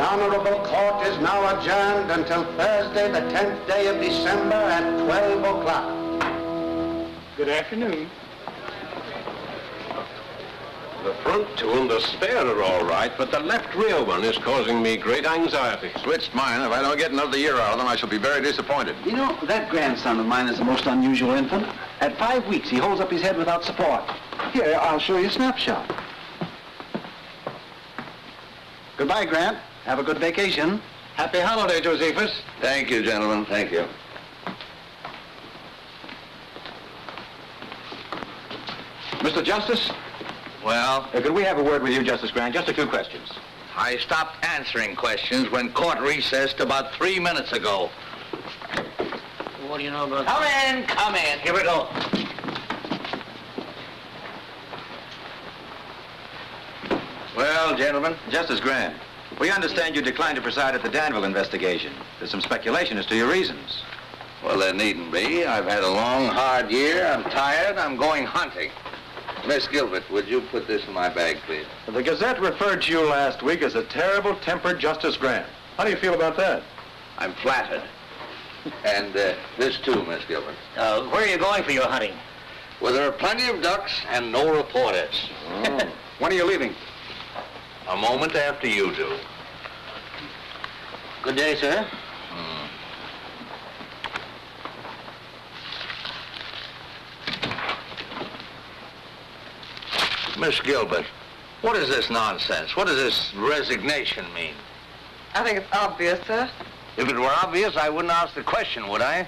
Honorable Court is now adjourned until Thursday, the 10th day of December at 12 o'clock. Good afternoon. The front two and the spare are all right, but the left rear one is causing me great anxiety. Switched mine. If I don't get another year out of them, I shall be very disappointed. You know, that grandson of mine is a most unusual infant. At 5 weeks, he holds up his head without support. Here, I'll show you a snapshot. Goodbye, Grant. Have a good vacation. Happy holiday, Josephus. Thank you, gentlemen. Thank you. Mr. Justice? Well, Could we have a word with you, Justice Grant? Just a few questions. I stopped answering questions when court recessed about 3 minutes ago. What do you know about Come in, come in. Here we go. Well, gentlemen. Justice Grant, we understand you declined to preside at the Danville investigation. There's some speculation as to your reasons. Well, there needn't be. I've had a long, hard year. I'm tired. I'm going hunting. Miss Gilbert, would you put this in my bag, please? The Gazette referred to you last week as a terrible-tempered Justice Grant. How do you feel about that? I'm flattered. And this too, Miss Gilbert. where are you going for your hunting? Well, there are plenty of ducks and no reporters. When are you leaving? A moment after you do. Good day, sir. Miss Gilbert, what is this nonsense? What does this resignation mean? I think it's obvious, sir. If it were obvious, I wouldn't ask the question, would I?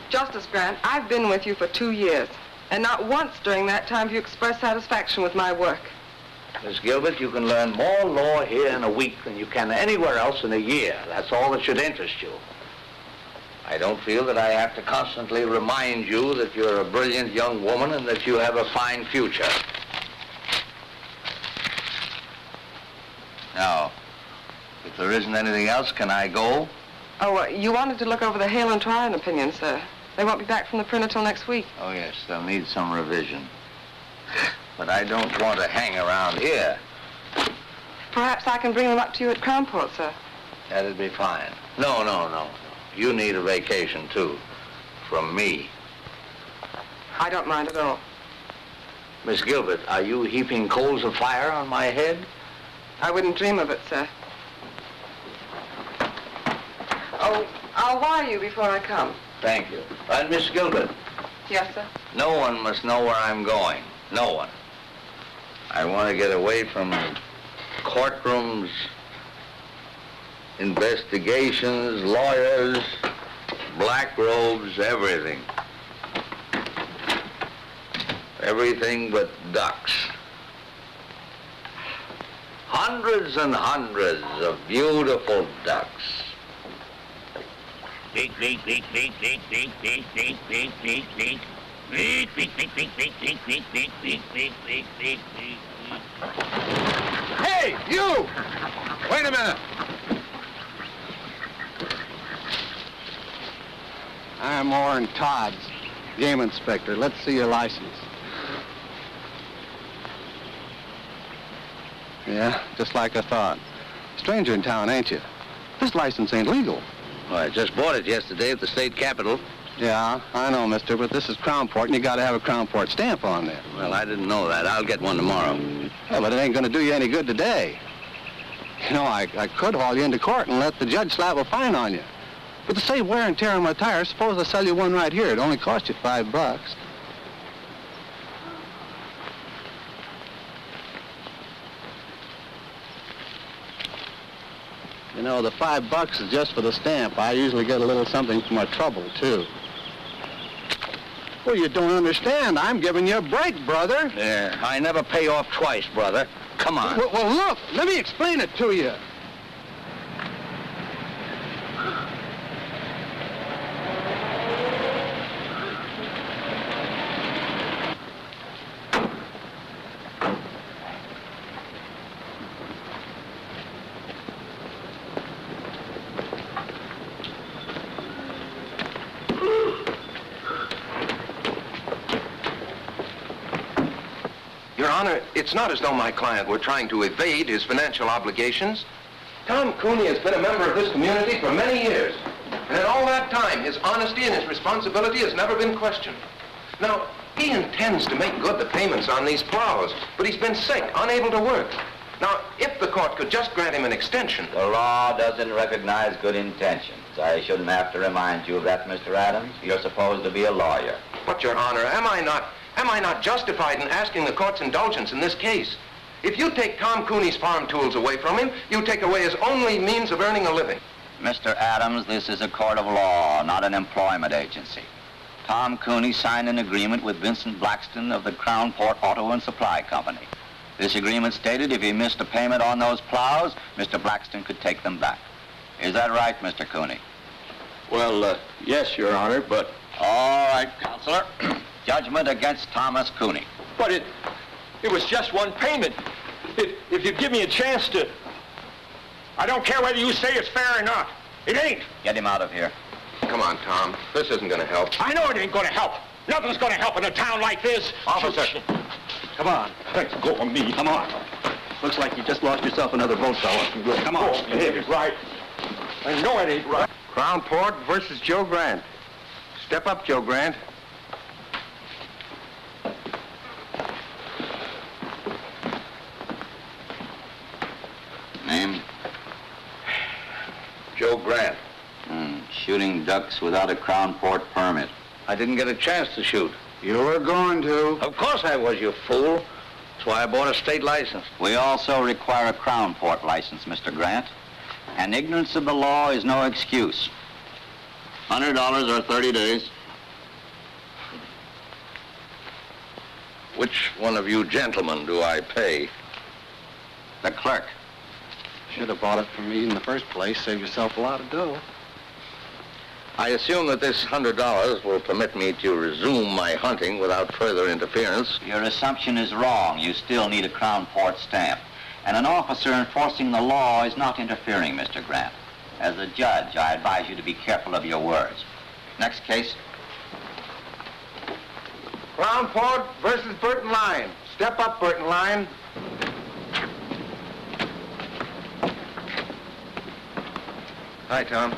Justice Grant, I've been with you for 2 years, and not once during that time have you expressed satisfaction with my work. Miss Gilbert, you can learn more law here in a week than you can anywhere else in a year. That's all that should interest you. I don't feel that I have to constantly remind you that you're a brilliant young woman and that you have a fine future. Now, if there isn't anything else, can I go? Oh, you wanted to look over the Hale and Tryon opinion, sir. They won't be back from the printer till next week. Oh, yes, they'll need some revision. But I don't want to hang around here. Perhaps I can bring them up to you at Crownport, sir. That'd be fine. No. You need a vacation, too. From me. I don't mind at all. Miss Gilbert, are you heaping coals of fire on my head? I wouldn't dream of it, sir. Oh, I'll wire you before I come. Thank you. And Miss Gilbert, Yes, sir? no one must know where I'm going. No one. I want to get away from courtrooms, investigations, lawyers, black robes, everything. Everything but ducks. Hundreds and hundreds of beautiful ducks. Beak, beak, beak, beak, beak, beak, beak, beak, beak, beak, beak. Beak, beak, beak, beak, beak, beak, beak, beak, beak, beak, beak, beak, beak. Hey, you! Wait a minute. I'm Orrin Todd, game inspector. Let's see your license. Yeah, just like I thought. Stranger in town, ain't you? This license ain't legal. Well, I just bought it yesterday at the state capitol. Yeah, I know, mister, but this is Crownport, and you gotta have a Crownport stamp on there. Well, I didn't know that. I'll get one tomorrow. Yeah, but it ain't gonna do you any good today. You know, I could haul you into court and let the judge slap a fine on you. But to save wear and tear on my tires, suppose I sell you one right here. It only cost you $5. You know, the $5 is just for the stamp. I usually get a little something for my trouble, too. Well, you don't understand. I'm giving you a break, brother. Yeah, I never pay off twice, brother. Come on. Well, look, let me explain it to you. Your Honor, it's not as though my client were trying to evade his financial obligations. Tom Cooney has been a member of this community for many years. And in all that time, his honesty and his responsibility has never been questioned. Now, he intends to make good the payments on these plows, but he's been sick, unable to work. Now, if the court could just grant him an extension... The law doesn't recognize good intentions. I shouldn't have to remind you of that, Mr. Adams. You're supposed to be a lawyer. But, Your Honor, am I not justified in asking the court's indulgence in this case? If you take Tom Cooney's farm tools away from him, you take away his only means of earning a living. Mr. Adams, this is a court of law, not an employment agency. Tom Cooney signed an agreement with Vincent Blackston of the Crown Port Auto and Supply Company. This agreement stated if he missed a payment on those plows, Mr. Blackston could take them back. Is that right, Mr. Cooney? Well, yes, Your Honor, but... All right, Counselor. Judgment against Thomas Cooney. But it was just one payment. If you give me a chance to... I don't care whether you say it's fair or not. It ain't. Get him out of here. Come on, Tom. This isn't going to help. I know it ain't gonna help. Nothing's gonna help in a town like this. Officer. Come on. Let go of me. Come on. Looks like you just lost yourself another vote, fella. Come on. It ain't right. I know it ain't right. Crown Port versus Joe Grant. Step up, Joe Grant. Name? Joe Grant. Shooting ducks without a Crown Port permit. I didn't get a chance to shoot. You were going to. Of course I was, you fool. That's why I bought a state license. We also require a Crown Port license, Mr. Grant. And ignorance of the law is no excuse. $100 or 30 days. Which one of you gentlemen do I pay? The clerk. Should have bought it from me in the first place. Save yourself a lot of dough. I assume that this $100 will permit me to resume my hunting without further interference. Your assumption is wrong. You still need a Crown Port stamp. And an officer enforcing the law is not interfering, Mr. Grant. As a judge, I advise you to be careful of your words. Next case. Crown Port versus Burton Line. Step up, Burton Line. Hi, Tom.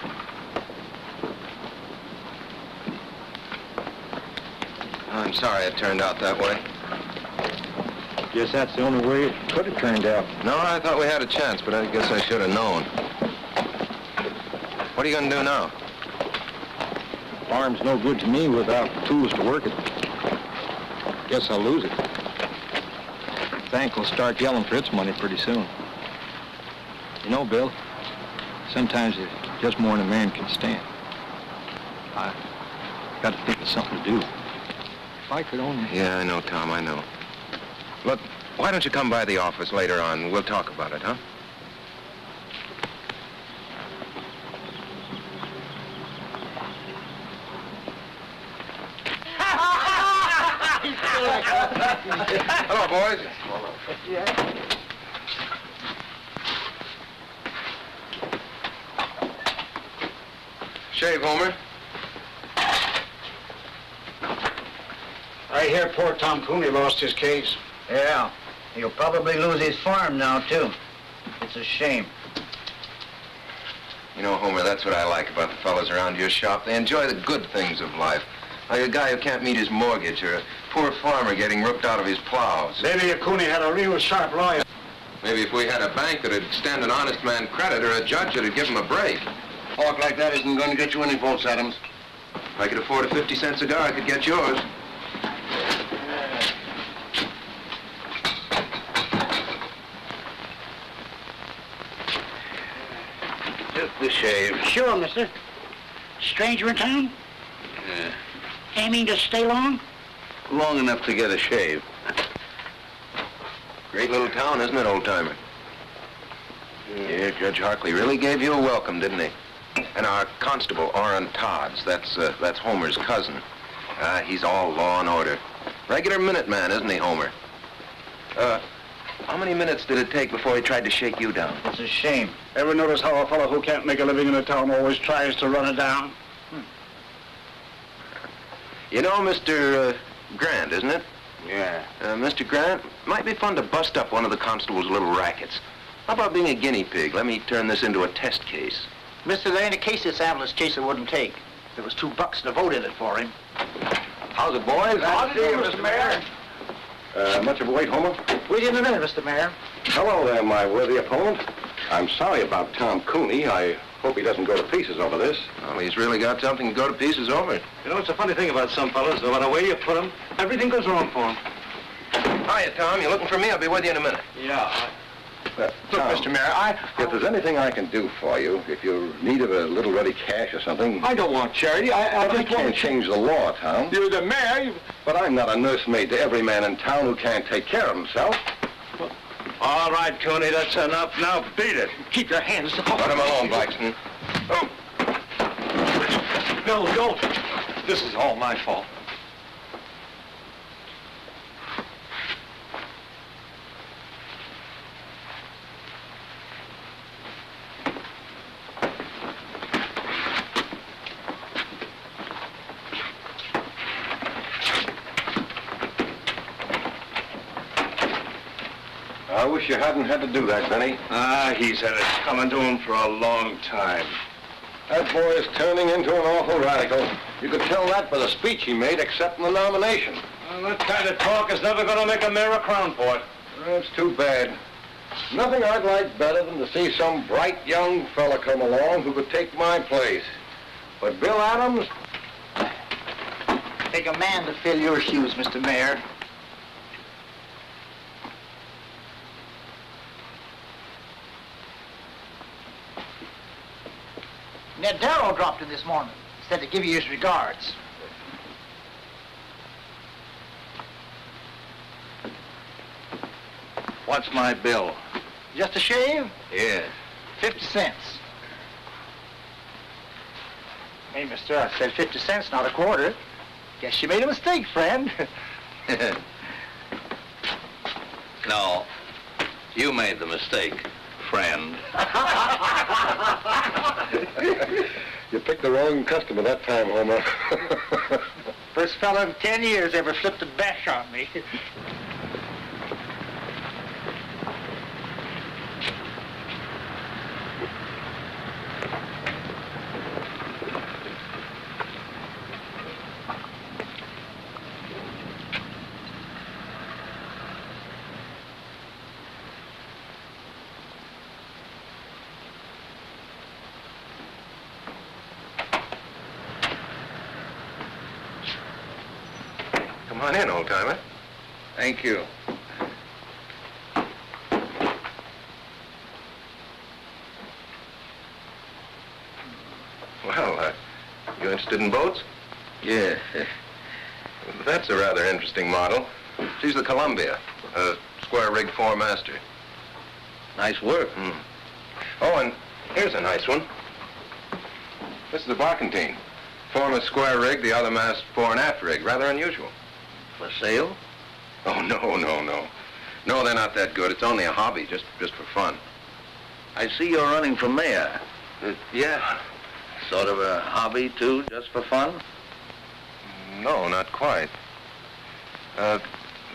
I'm sorry it turned out that way. Guess that's the only way it could have turned out. No, I thought we had a chance, but I guess I should have known. What are you going to do now? Farm's no good to me without tools to work it. Guess I'll lose it. Bank will start yelling for its money pretty soon. You know, Bill, sometimes it's just more than a man can stand. I got to think of something to do. If I could only... Yeah, I know, Tom, I know. Look, why don't you come by the office later on? We'll talk about it, huh? Hello, boys. Shave, Homer. I hear poor Tom Cooney lost his case. Yeah. He'll probably lose his farm now, too. It's a shame. You know, Homer, that's what I like about the fellows around your shop. They enjoy the good things of life. Like a guy who can't meet his mortgage, or a poor farmer getting ripped out of his plows. Maybe if Cooney had a real sharp lawyer. Maybe if we had a bank that'd extend an honest man credit, or a judge that'd give him a break. Talk like that isn't going to get you any votes, Adams. If I could afford a 50-cent cigar, I could get yours. Just the shave. Sure, mister. Stranger in town? Yeah. Aiming to stay long? Long enough to get a shave. Great little town, isn't it, old-timer? Yeah, Judge Harkley really gave you a welcome, didn't he? And our constable, Orrin Todds, that's Homer's cousin. He's all law and order. Regular Minuteman, isn't he, Homer? How many minutes did it take before he tried to shake you down? It's a shame. Ever notice how a fellow who can't make a living in a town always tries to run it down? You know Mr. Grant, isn't it? Yeah. Mr. Grant, might be fun to bust up one of the constable's little rackets. How about being a guinea pig? Let me turn this into a test case. Mister, there ain't a case this ambulance chaser wouldn't take. There was $2 to vote in it for him. How's it, boys? How's it going, Mr. Mayor? Much of a wait, Homer? Wait in a minute, Mr. Mayor. Hello there, my worthy opponent. I'm sorry about Tom Cooney. I hope he doesn't go to pieces over this. Well, he's really got something to go to pieces over. You know, it's a funny thing about some fellas. No matter where you put them, everything goes wrong for them. Hiya, Tom. You looking for me? I'll be with you in a minute. Yeah. Look, Tom, Mr. Mayor, if there's anything I can do for you, if you're in need of a little ready cash or something... I don't want charity. I can't change the law, Tom. You're the mayor. But I'm not a nursemaid to every man in town who can't take care of himself. All right, Cooney, that's enough. Now beat it. Keep your hands off. Let him alone, Blackston. Oh. No, don't. This is all my fault. I wish you hadn't had to do that, Benny. He's had it coming to him for a long time. That boy is turning into an awful radical. You could tell that by the speech he made accepting the nomination. Well, that kind of talk is never going to make a mayor a crown port. That's too bad. Nothing I'd like better than to see some bright young fella come along who could take my place. But Bill Adams... Take a man to fill your shoes, Mr. Mayor. Ned Darrow dropped in this morning. Said to give you his regards. What's my bill? Just a shave? Yes. 50 cents. Hey, mister, I said 50 cents, not a quarter. Guess you made a mistake, friend. No, you made the mistake, friend. You picked the wrong customer that time, Homer. First fella in 10 years ever flipped a bash on me. Come on in, old-timer. Thank you. Well, you interested in boats? Yeah. That's a rather interesting model. She's the Columbia, a square-rig four-master. Nice work. Oh, and here's a nice one. This is a barkentine. Form a square rig, the other mast fore and aft rig. Rather unusual. For sale? Oh, no. No, they're not that good. It's only a hobby, just for fun. I see you're running for mayor. Yeah. Sort of a hobby, too, just for fun? No, not quite.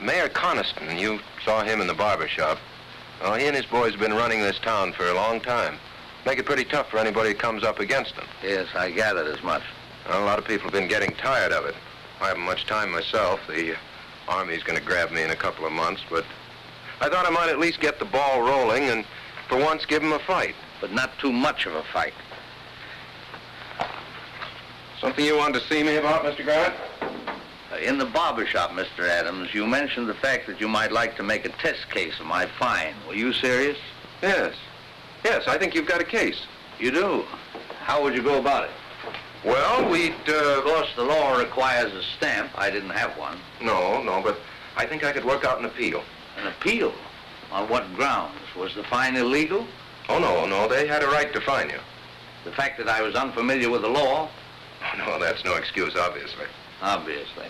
Mayor Coniston, you saw him in the barber shop. Oh, he and his boys have been running this town for a long time. Make it pretty tough for anybody who comes up against them. Yes, I gathered as much. Well, a lot of people have been getting tired of it. I haven't much time myself. The Army's going to grab me in a couple of months, but I thought I might at least get the ball rolling and for once give them a fight. But not too much of a fight. Something you wanted to see me about, Mr. Grant? In the barber shop, Mr. Adams, you mentioned the fact that you might like to make a test case of my fine. Were you serious? Yes. Yes, I think you've got a case. You do? How would you go about it? Well, we'd, Of course, the law requires a stamp. I didn't have one. No, but I think I could work out an appeal. An appeal? On what grounds? Was the fine illegal? Oh, no, they had a right to fine you. The fact that I was unfamiliar with the law? Oh, no, that's no excuse, obviously. Obviously.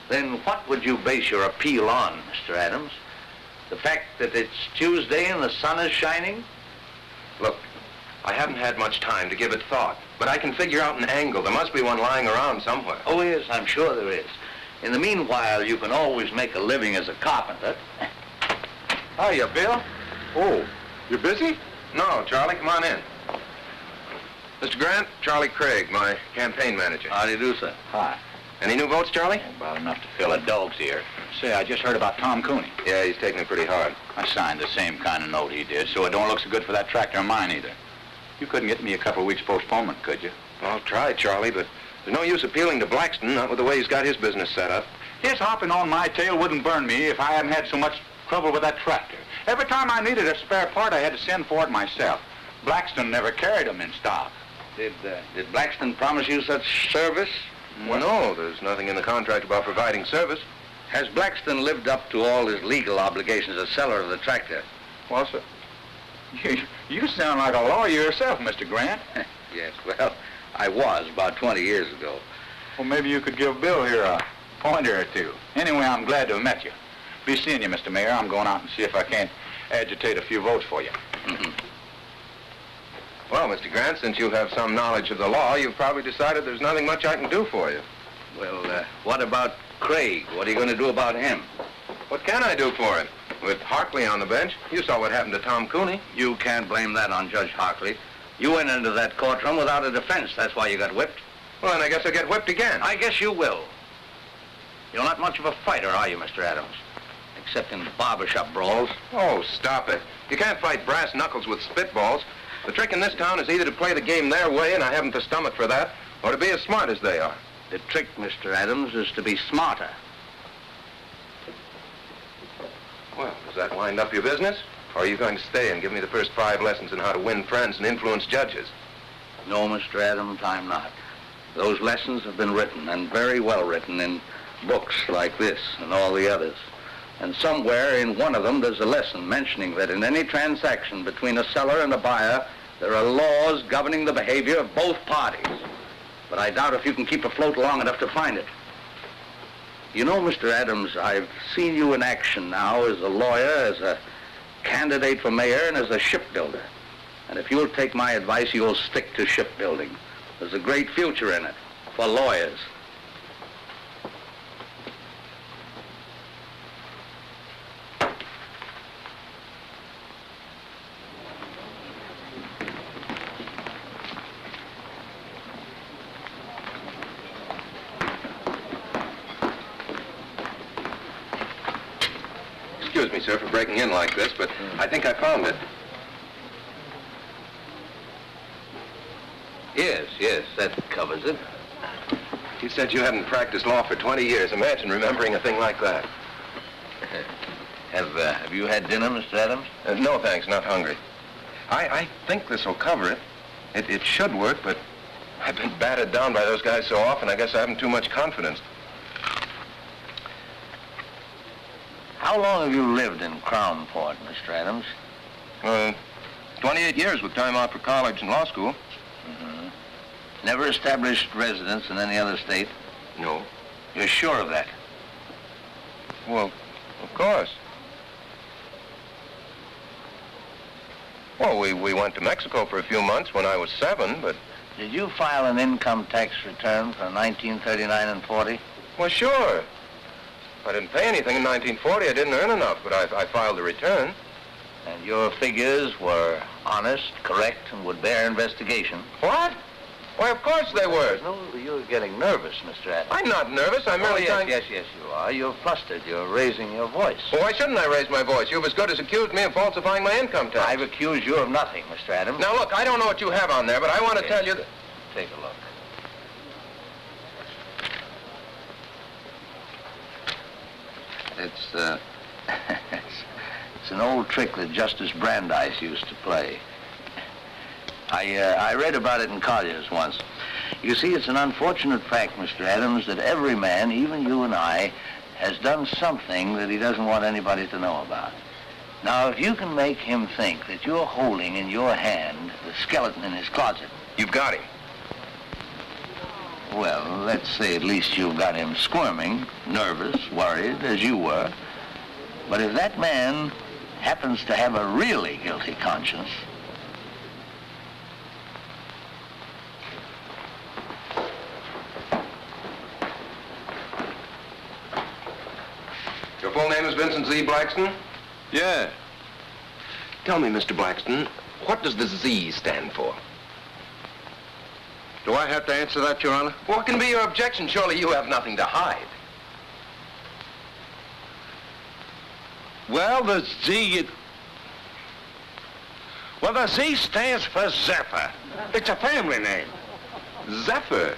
Then what would you base your appeal on, Mr. Adams? The fact that it's Tuesday and the sun is shining? Look, I haven't had much time to give it thought, but I can figure out an angle. There must be one lying around somewhere. Oh, yes, I'm sure there is. In the meanwhile, you can always make a living as a carpenter. Hiya, Bill. Oh, you busy? No, Charlie, come on in. Mr. Grant, Charlie Craig, my campaign manager. How do you do, sir? Hi. Any new votes, Charlie? About enough to fill a dog's ear. Say, I just heard about Tom Cooney. Yeah, he's taking it pretty hard. I signed the same kind of note he did, so it don't look so good for that tractor of mine either. You couldn't get me a couple of weeks postponement, could you? I'll try, Charlie, but there's no use appealing to Blackston, not with the way he's got his business set up. His hopping on my tail wouldn't burn me if I hadn't had so much trouble with that tractor. Every time I needed a spare part, I had to send for it myself. Blackston never carried them in stock. Did Blackston promise you such service? Well, no, there's nothing in the contract about providing service. Has Blackston lived up to all his legal obligations as seller of the tractor? Well, sir, you sound like a lawyer yourself, Mr. Grant. Yes, well, I was about 20 years ago. Well, maybe you could give Bill here a pointer or two. Anyway, I'm glad to have met you. Be seeing you, Mr. Mayor. I'm going out and see if I can't agitate a few votes for you. Well, Mr. Grant, since you have some knowledge of the law, you've probably decided there's nothing much I can do for you. Well, what about Craig? What are you going to do about him? What can I do for him? With Harkley on the bench, you saw what happened to Tom Cooney. You can't blame that on Judge Harkley. You went into that courtroom without a defense. That's why you got whipped. Well, then I guess I'll get whipped again. I guess you will. You're not much of a fighter, are you, Mr. Adams? Except in barbershop brawls. Oh, stop it. You can't fight brass knuckles with spitballs. The trick in this town is either to play the game their way, and I haven't the stomach for that, or to be as smart as they are. The trick, Mr. Adams, is to be smarter. Well, does that wind up your business? Or are you going to stay and give me the first 5 lessons in how to win friends and influence judges? No, Mr. Adams, I'm not. Those lessons have been written, and very well written, in books like this and all the others. And somewhere in one of them there's a lesson mentioning that in any transaction between a seller and a buyer, there are laws governing the behavior of both parties. But I doubt if you can keep afloat long enough to find it. You know, Mr. Adams, I've seen you in action now as a lawyer, as a candidate for mayor, and as a shipbuilder. And if you'll take my advice, you'll stick to shipbuilding. There's a great future in it for lawyers. Excuse me, sir, for breaking in like this, but I think I found it. Yes, that covers it. You said you hadn't practiced law for 20 years. Imagine remembering a thing like that. Have you had dinner, Mr. Adams? No, thanks, not hungry. I think this will cover it. It should work, but I've been battered down by those guys so often, I guess I haven't too much confidence. How long have you lived in Crownport, Mr. Adams? 28 years with time out for college and law school. Never established residence in any other state? No. You're sure of that? Well, of course. Well, we went to Mexico for a few months when I was 7, but... Did you file an income tax return for 1939 and 40? Well, sure. I didn't pay anything in 1940. I didn't earn enough, but I filed a return. And your figures were honest, correct, and would bear investigation? What? Why, of course they were. No, you're getting nervous, Mr. Adams. I'm not nervous. I'm merely trying... Yes, you are. You're flustered. You're raising your voice. Well, why shouldn't I raise my voice? You've as good as accused me of falsifying my income tax. I've accused you of nothing, Mr. Adams. Now, look, I don't know what you have on there, but I want to tell you that... Take a look. It's it's an old trick that Justice Brandeis used to play. I read about it in Collier's once. You see, it's an unfortunate fact, Mr. Adams, that every man, even you and I, has done something that he doesn't want anybody to know about. Now, if you can make him think that you're holding in your hand the skeleton in his closet... You've got him. Well, let's say at least you've got him squirming, nervous, worried, as you were. But if that man happens to have a really guilty conscience... is Vincent Z. Blackston? Yeah. Tell me, Mr. Blackston, what does the Z stand for? Do I have to answer that, Your Honor? What can be your objection? Surely you have nothing to hide. Well, the Z stands for Zephyr. It's a family name. Zephyr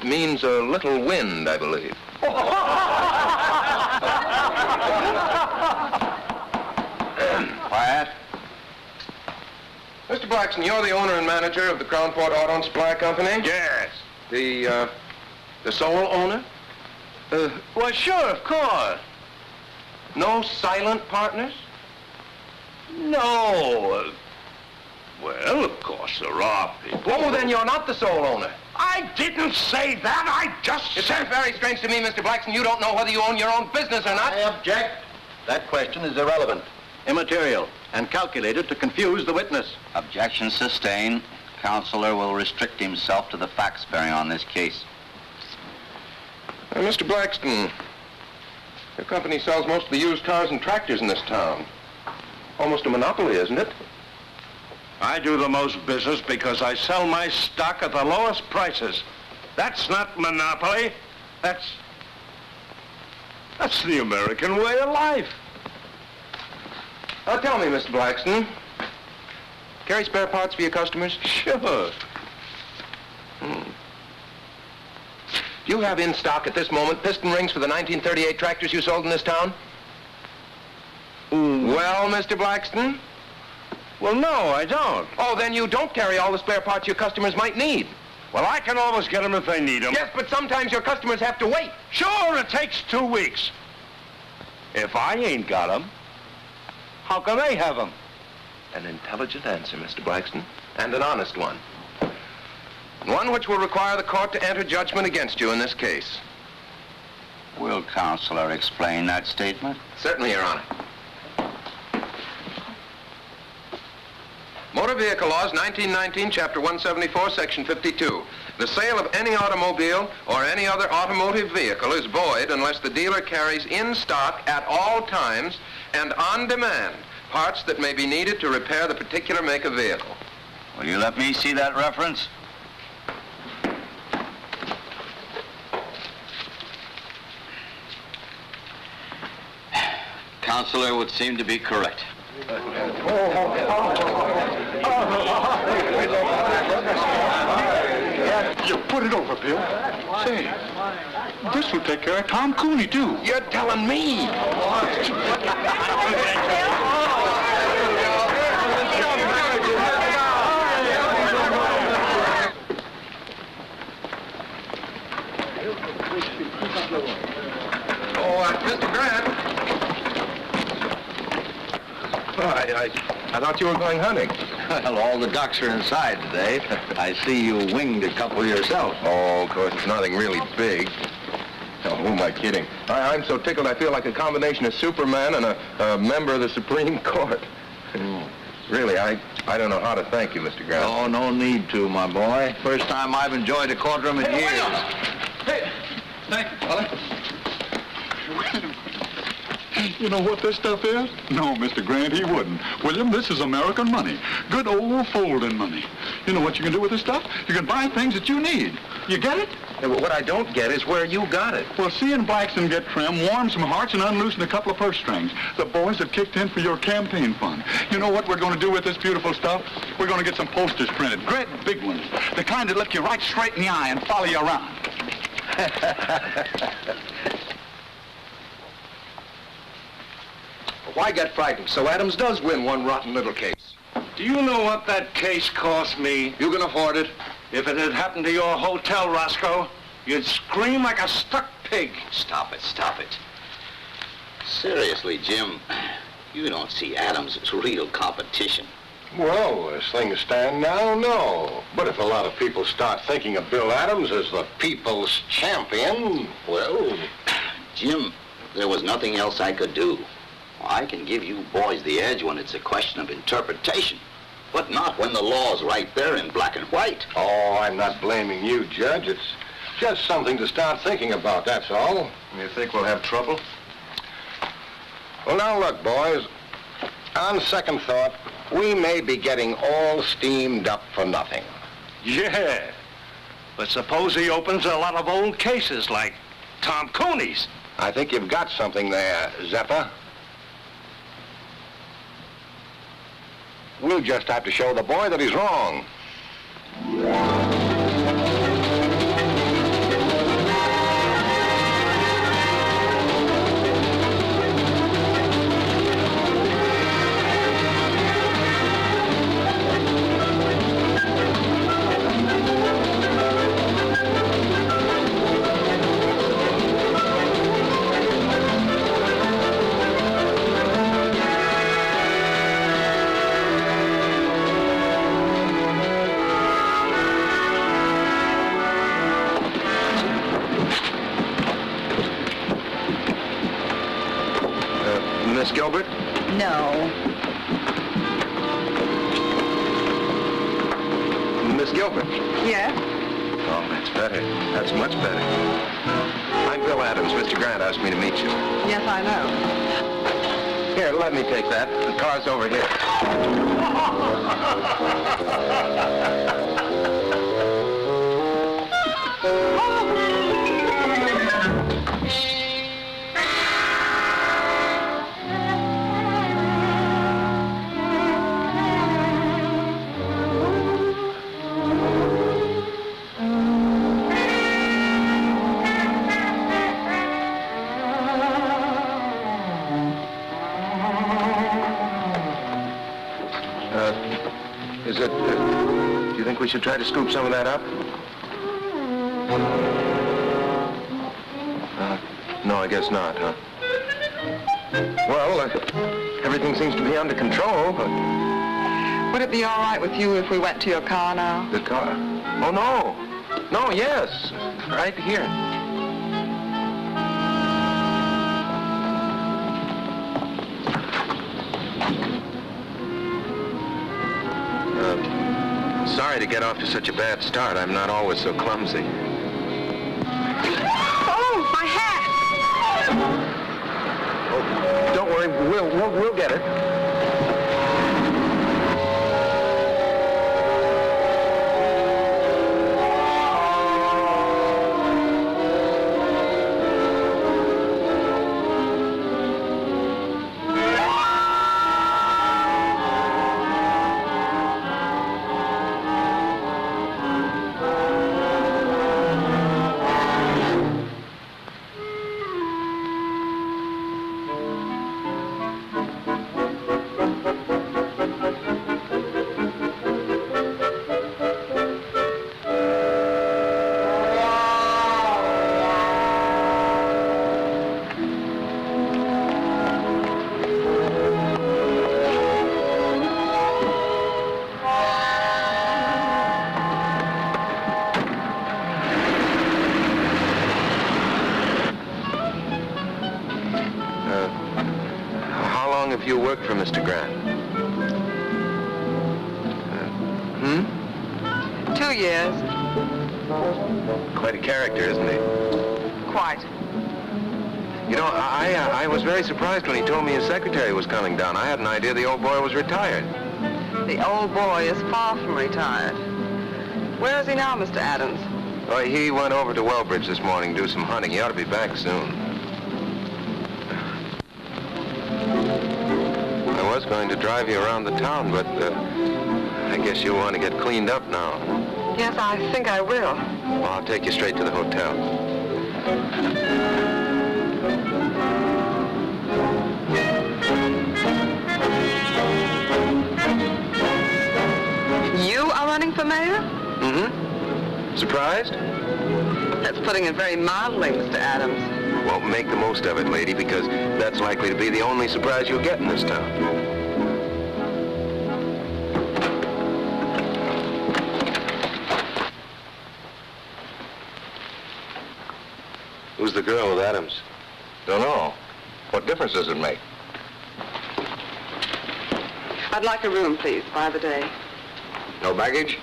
means a little wind, I believe. Quiet. Mr. Blackston, you're the owner and manager of the Crownport Auto and Supply Company? Yes. The sole owner? Well, sure, of course. No silent partners? No. Well, of course, there are people. Oh, then you're not the sole owner. I didn't say that. I just It said... seems very strange to me, Mr. Blackston. You don't know whether you own your own business or not. I object. That question is irrelevant, immaterial, and calculated to confuse the witness. Objection sustained. Counselor will restrict himself to the facts bearing on this case. Mr. Blackston, your company sells most of the used cars and tractors in this town. Almost a monopoly, isn't it? I do the most business because I sell my stock at the lowest prices. That's not monopoly. That's the American way of life. Tell me, Mr. Blackston, carry spare parts for your customers? Sure. Do you have in stock at this moment piston rings for the 1938 tractors you sold in this town? Well, Mr. Blackston? Well, no, I don't. Oh, then you don't carry all the spare parts your customers might need. Well, I can always get them if they need them. Yes, but sometimes your customers have to wait. Sure, it takes 2 weeks. If I ain't got them, how can they have them? An intelligent answer, Mr. Blackston, and an honest one. One which will require the court to enter judgment against you in this case. Will Counselor explain that statement? Certainly, Your Honor. Motor Vehicle Laws, 1919, Chapter 174, Section 52. The sale of any automobile or any other automotive vehicle is void unless the dealer carries in stock at all times and on demand parts that may be needed to repair the particular make of vehicle. Will you let me see that reference? Counselor would seem to be correct. You put it over, Bill. Say, this will take care of Tom Cooney, too. You're telling me? Mr. Grant. I thought you were going hunting. Well, all the ducks are inside today. I see you winged a couple yourself. Oh, of course, it's nothing really big. Oh, who am I kidding? I'm so tickled I feel like a combination of Superman and a member of the Supreme Court. Really, I don't know how to thank you, Mr. Grant. Oh, no need to, my boy. First time I've enjoyed a courtroom in years. Hey, thank you, fella. You know what this stuff is? No, Mr. Grant, he wouldn't. William, this is American money. Good old folding money. You know what you can do with this stuff? You can buy things that you need. You get it? Yeah, but what I don't get is where you got it. Well, seeing Blackston get trim, warm some hearts, and unloosen a couple of purse strings. The boys have kicked in for your campaign fund. You know what we're going to do with this beautiful stuff? We're going to get some posters printed, great big ones. The kind that look you right straight in the eye and follow you around. Why get frightened? So Adams does win one rotten little case. Do you know what that case cost me? You can afford it. If it had happened to your hotel, Roscoe, you'd scream like a stuck pig. Stop it. Seriously, Jim, you don't see Adams as real competition. Well, as things stand now, no. But if a lot of people start thinking of Bill Adams as the people's champion, well... Jim, there was nothing else I could do. I can give you boys the edge when it's a question of interpretation, but not when the law's right there in black and white. Oh, I'm not blaming you, Judge. It's just something to start thinking about, that's all. You think we'll have trouble? Well, now look, boys. On second thought, we may be getting all steamed up for nothing. Yeah. But suppose he opens a lot of old cases like Tom Cooney's. I think you've got something there, Zeppa. We'll just have to show the boy that he's wrong. Miss Gilbert? No. Miss Gilbert? Yes? Oh, that's better. That's much better. I'm Bill Adams. Mr. Grant asked me to meet you. Yes, I know. Here, let me take that. The car's over here. Do you think we should try to scoop some of that up? No, I guess not, huh? Well, everything seems to be under control, but... Would it be all right with you if we went to your car now? The car? Oh, no. No, yes. Right here. Sorry to get off to such a bad start. I'm not always so clumsy. Oh, my hat! Oh, don't worry. We'll get it. Have you worked for Mr. Grant? 2 years. Quite a character, isn't he? Quite. You know, I was very surprised when he told me his secretary was coming down. I had an idea the old boy was retired. The old boy is far from retired. Where is he now, Mr. Adams? Oh, he went over to Wellbridge this morning to do some hunting. He ought to be back soon. I was going to drive you around the town, but I guess you'll want to get cleaned up now. Yes, I think I will. Well, I'll take you straight to the hotel. You are running for mayor? Mm-hmm. Surprised? That's putting it very mildly, Mr. Adams. Well, make the most of it, lady, because that's likely to be the only surprise you'll get in this town. Who's the girl with Adams? Don't know. What difference does it make? I'd like a room, please, by the day. No baggage?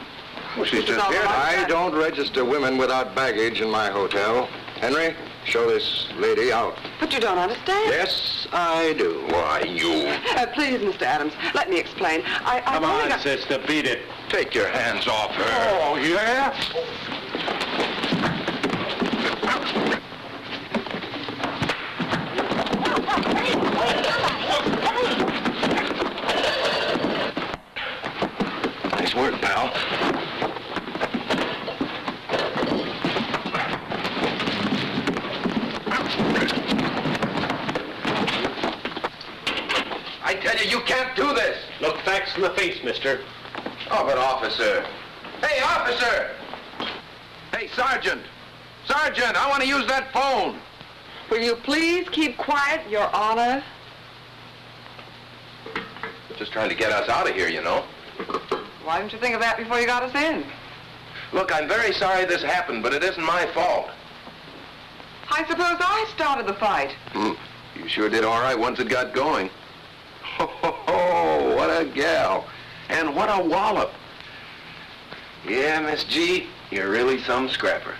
Well, she's This is just all here. right. I don't register women without baggage in my hotel. Henry, show this lady out. But you don't understand. Yes, I do. Why, you... Please, Mr. Adams, let me explain. Come on, sister, beat it. Take your hands off her. Oh, yeah? Nice work, pal. I tell you, you can't do this. Look facts in the face, mister. Oh, but officer. Hey, officer! Hey, Sergeant! Sergeant, I want to use that phone. Will you please keep quiet, Your Honor? Just trying to get us out of here, you know. Why didn't you think of that before you got us in? Look, I'm very sorry this happened, but it isn't my fault. I suppose I started the fight. You sure did all right once it got going. Oh, what a gal. And what a wallop. Yeah, Miss G, you're really some scrapper.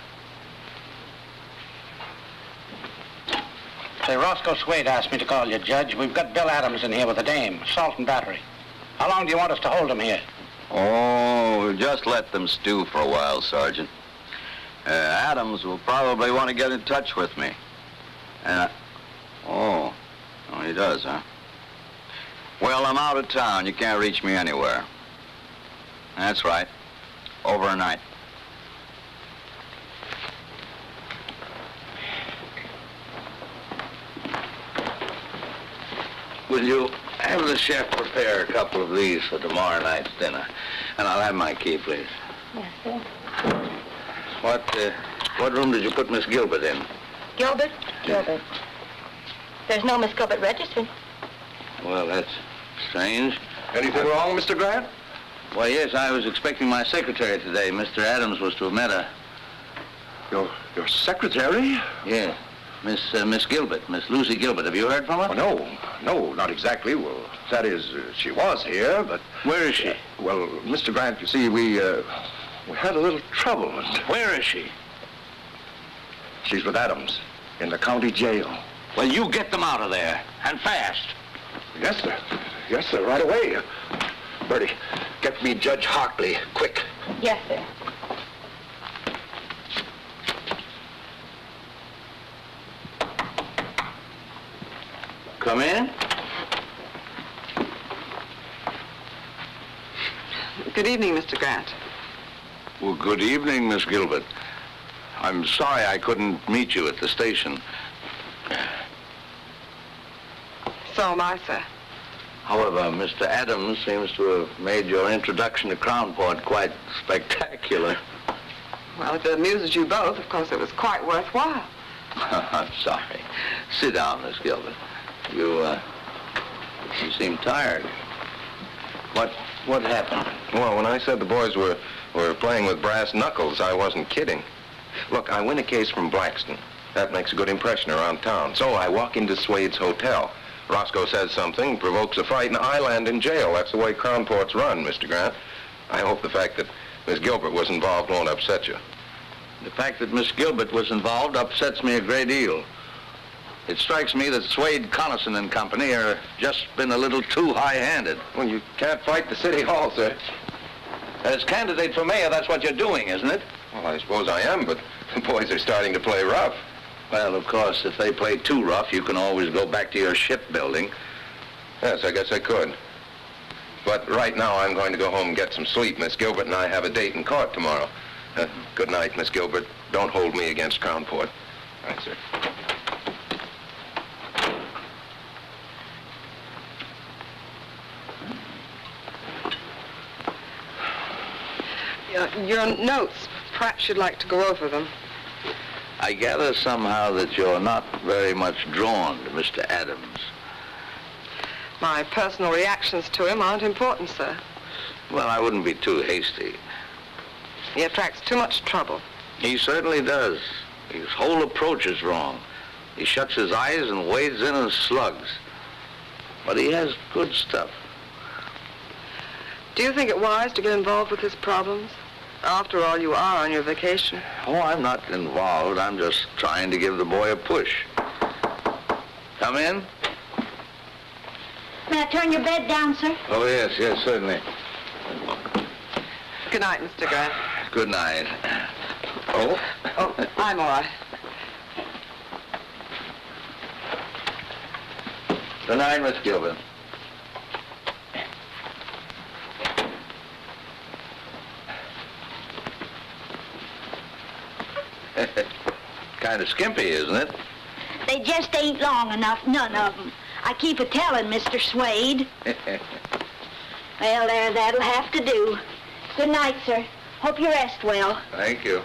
Say, Roscoe Swade asked me to call you, Judge. We've got Bill Adams in here with a dame, assault and battery. How long do you want us to hold him here? Oh, just let them stew for a while, Sergeant. Adams will probably want to get in touch with me. Oh, he does, huh? Well, I'm out of town. You can't reach me anywhere. That's right. Overnight. Will you have the chef prepare a couple of these for tomorrow night's dinner? And I'll have my key, please. Yes, sir. What room did you put Miss Gilbert in? Gilbert? Gilbert. There's no Miss Gilbert registered. Well, that's strange. Anything wrong, Mr. Grant? Why, yes, I was expecting my secretary today. Mr. Adams was to have met her. Your secretary? Yeah. Miss Gilbert, Miss Lucy Gilbert. Have you heard from her? No, not exactly. Well, that is, she was here, but... Where is she? Well, Mr. Grant, you see, we had a little trouble. Where is she? She's with Adams in the county jail. Well, you get them out of there, and fast. Yes, sir. Yes, sir, right away. Bertie, get me Judge Hartley, quick. Yes, sir. Come in. Good evening, Mr. Grant. Well, good evening, Miss Gilbert. I'm sorry I couldn't meet you at the station. So am I, sir. However, Mr. Adams seems to have made your introduction to Crownport quite spectacular. Well, if it amuses you both, of course it was quite worthwhile. I'm sorry. Sit down, Miss Gilbert. You seem tired. What happened? Well, when I said the boys were playing with brass knuckles, I wasn't kidding. Look, I win a case from Blackston. That makes a good impression around town. So I walk into Swade's hotel. Roscoe says something, provokes a fight, and I land in jail. That's the way Crownport's run, Mr. Grant. I hope the fact that Miss Gilbert was involved won't upset you. The fact that Miss Gilbert was involved upsets me a great deal. It strikes me that Swade, Connaughton and Company are just been a little too high-handed. Well, you can't fight the city hall, sir. As candidate for mayor, that's what you're doing, isn't it? Well, I suppose I am, but the boys are starting to play rough. Well, of course, if they play too rough, you can always go back to your shipbuilding. Yes, I guess I could. But right now, I'm going to go home and get some sleep. Miss Gilbert and I have a date in court tomorrow. Good night, Miss Gilbert. Don't hold me against Crownport. All right, sir. Your notes, perhaps you'd like to go over them. I gather somehow that you're not very much drawn to Mr. Adams. My personal reactions to him aren't important, sir. Well, I wouldn't be too hasty. He attracts too much trouble. He certainly does. His whole approach is wrong. He shuts his eyes and wades in as slugs. But he has good stuff. Do you think it wise to get involved with his problems? After all, you are on your vacation. Oh, I'm not involved. I'm just trying to give the boy a push. Come in. May I turn your bed down, sir? Oh, yes, certainly. Good night, Mr. Grant. Good night. Oh? Oh, I'm all right. Good night, Miss Gilbert. Kind of skimpy, isn't it? They just ain't long enough, none of them. I keep a-telling Mr. Swade. Well, there, that'll have to do. Good night, sir. Hope you rest well. Thank you.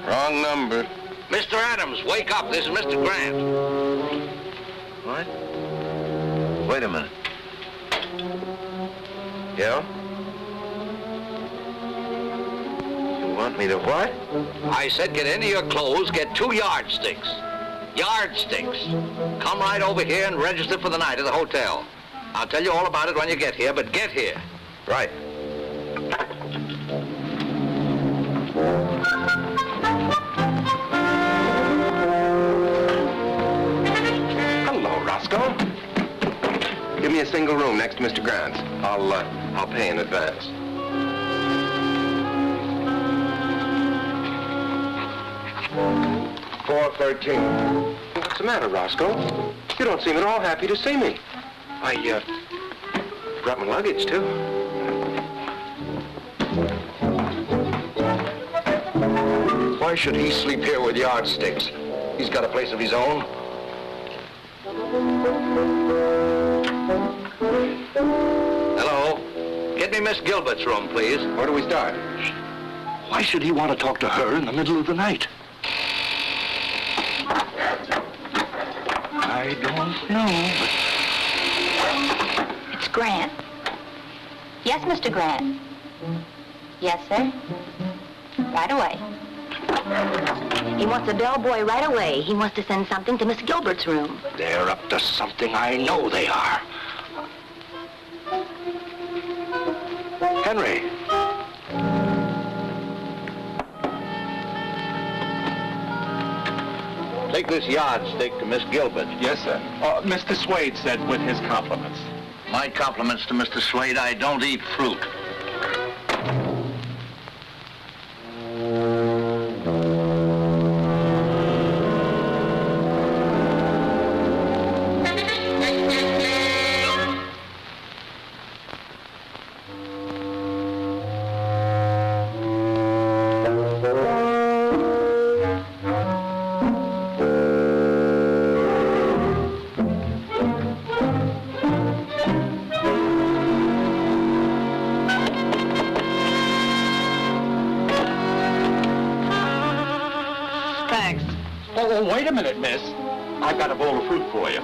Wrong number. Mr. Adams, wake up. This is Mr. Grant. What? Wait a minute. Yeah? You want me to what? I said get into your clothes, get 2 yardsticks. Yardsticks. Come right over here and register for the night at the hotel. I'll tell you all about it when you get here, but get here. Right. Hello, Roscoe. Give me a single room next to Mr. Grant's. I'll pay in advance. $413. What's the matter, Roscoe? You don't seem at all happy to see me. I brought my luggage, too. Why should he sleep here with yardsticks? He's got a place of his own. Hello? Get me Miss Gilbert's room, please. Where do we start? Why should he want to talk to her in the middle of the night? I don't know, but... It's Grant. Yes, Mr. Grant. Yes, sir. Right away. He wants a bellboy right away. He wants to send something to Miss Gilbert's room. They're up to something. I know they are. Henry. Take this yardstick to Miss Gilbert. Yes, sir. Mr. Swade said with his compliments. My compliments to Mr. Swade. I don't eat fruit. Oh, wait a minute, miss. I've got a bowl of fruit for you.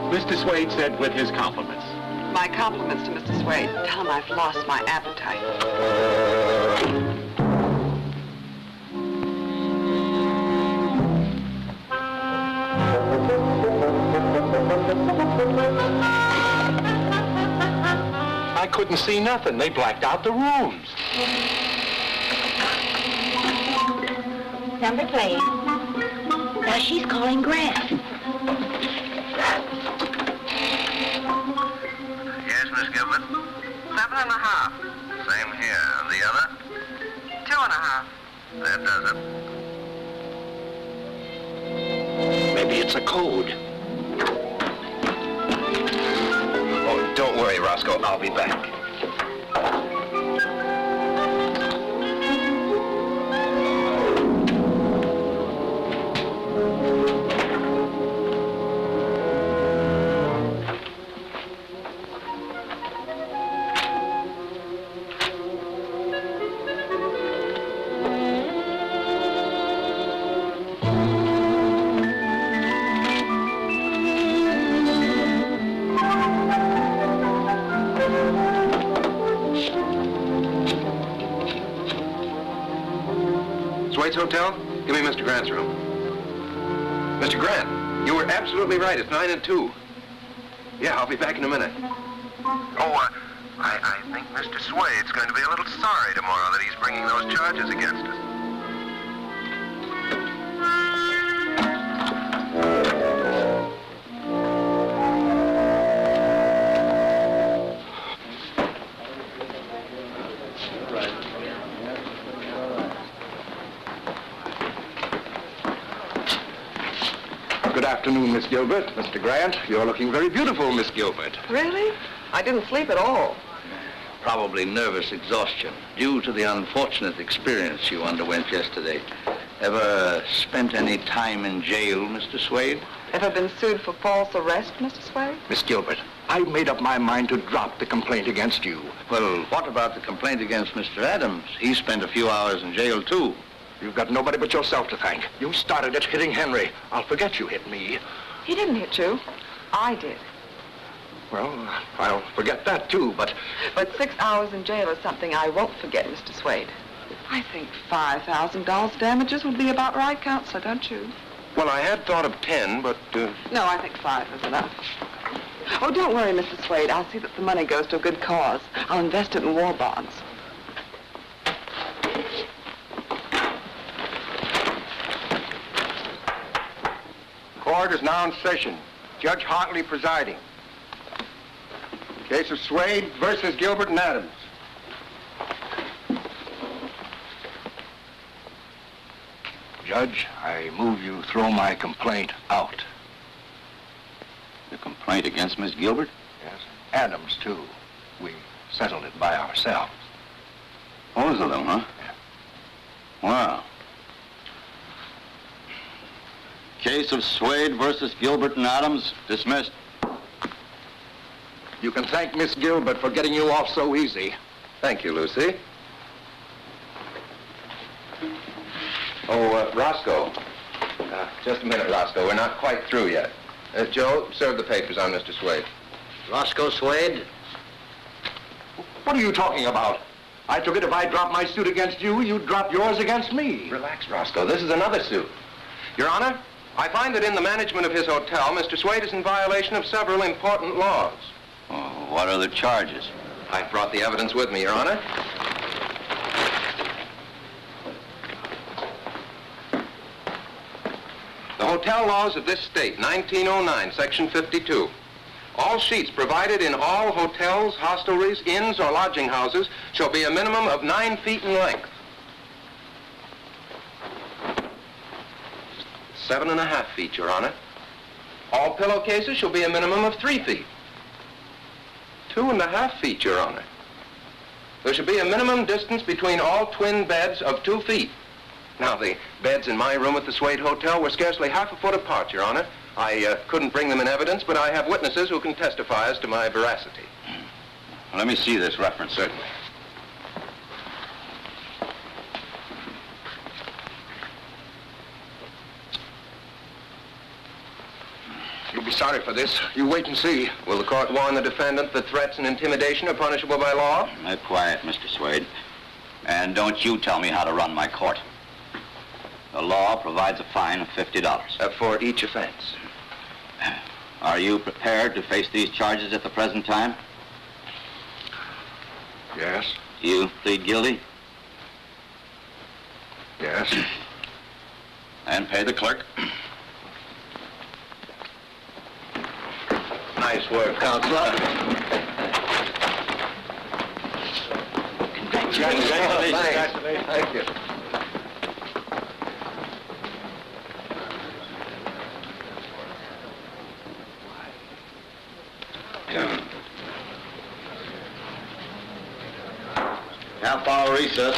Mr. Swade said with his compliments. My compliments to Mr. Swade. Tell him I've lost my appetite. I couldn't see nothing. They blacked out the rooms. Number 12. Now she's calling Grant. Yes, Miss Gilbert? 7.5. Same here. And the other? 2.5. That does it. Maybe it's a code. Oh, don't worry, Roscoe. I'll be back. Wade's hotel? Give me Mr. Grant's room. Mr. Grant, you were absolutely right. It's 9 and 2. Yeah, I'll be back in a minute. Oh, I think Mr. Swade's going to be a little sorry tomorrow that he's bringing those charges against us. Good afternoon, Miss Gilbert. Mr. Grant, you're looking very beautiful, Miss Gilbert. Really? I didn't sleep at all. Probably nervous exhaustion due to the unfortunate experience you underwent yesterday. Ever spent any time in jail, Mr. Swade? Ever been sued for false arrest, Mr. Swade? Miss Gilbert, I've made up my mind to drop the complaint against you. Well, what about the complaint against Mr. Adams? He spent a few hours in jail, too. You've got nobody but yourself to thank. You started it hitting Henry. I'll forget you hit me. He didn't hit you. I did. Well, I'll forget that, too, but... But 6 hours in jail is something I won't forget, Mr. Swade. I think $5,000 damages would be about right, Counselor, don't you? Well, I had thought of 10, but... No, I think 5 is enough. Oh, don't worry, Mr. Swade. I'll see that the money goes to a good cause. I'll invest it in war bonds. Court is now in session. Judge Hartley presiding. Case of Swade versus Gilbert and Adams. Judge, I move you throw my complaint out. The complaint against Miss Gilbert? Yes. Adams, too. We settled it by ourselves. Both of them, huh? Yeah. Wow. Case of Swade versus Gilbert and Adams dismissed. You can thank Miss Gilbert for getting you off so easy. Thank you, Lucy. Oh, Roscoe. Just a minute, Roscoe. We're not quite through yet. Joe, serve the papers on Mr. Swade. Roscoe Swade? What are you talking about? I took it if I dropped my suit against you, you'd drop yours against me. Relax, Roscoe. This is another suit. Your Honor, I find that in the management of his hotel, Mr. Swade is in violation of several important laws. Oh, what are the charges? I've brought the evidence with me, Your Honor. The hotel laws of this state, 1909, Section 52. All sheets provided in all hotels, hostelries, inns, or lodging houses shall be a minimum of 9 feet in length. 7.5 feet, Your Honor. All pillowcases shall be a minimum of 3 feet. 2.5 feet, Your Honor. There should be a minimum distance between all twin beds of 2 feet. Now, the beds in my room at the Swade Hotel were scarcely half a foot apart, Your Honor. I couldn't bring them in evidence, but I have witnesses who can testify as to my veracity. Let me see this reference. Certainly. You'll be sorry for this. You wait and see. Will the court warn the defendant that threats and intimidation are punishable by law? Quiet, Mr. Swade. And don't you tell me how to run my court. The law provides a fine of $50. For each offense. Are you prepared to face these charges at the present time? Yes. You plead guilty? Yes. And pay the clerk. Nice work, Counselor. Congratulations. Thank you. Half-hour recess.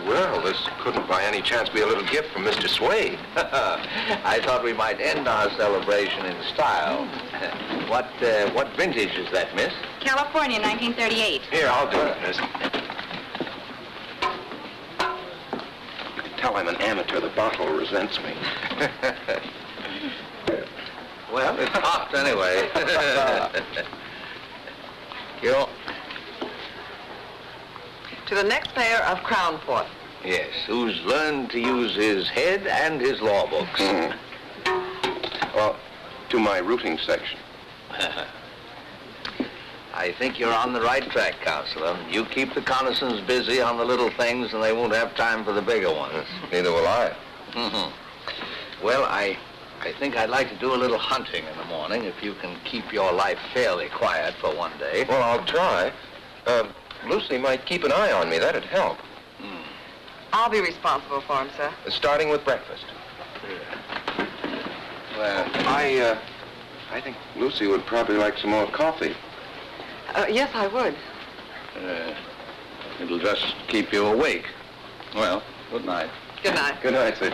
Well, this couldn't by any chance be a little gift from Mr. Swade. I thought we might end our celebration in style. What vintage is that, miss? California, 1938. Here, I'll do it, miss. I'm an amateur, the bottle resents me. Well, it popped anyway. You. To the next mayor of Crownport. Yes, who's learned to use his head and his law books. Well, to my routing section. I think you're on the right track, Counselor. You keep the Connisons busy on the little things, and they won't have time for the bigger ones. Neither will I. Well, I think I'd like to do a little hunting in the morning, if you can keep your life fairly quiet for one day. Well, I'll try. Lucy might keep an eye on me. That'd help. I'll be responsible for him, sir. Starting with breakfast. Well, I think Lucy would probably like some more coffee. Yes, I would. It'll just keep you awake. Well, good night. Good night. Good night, sir.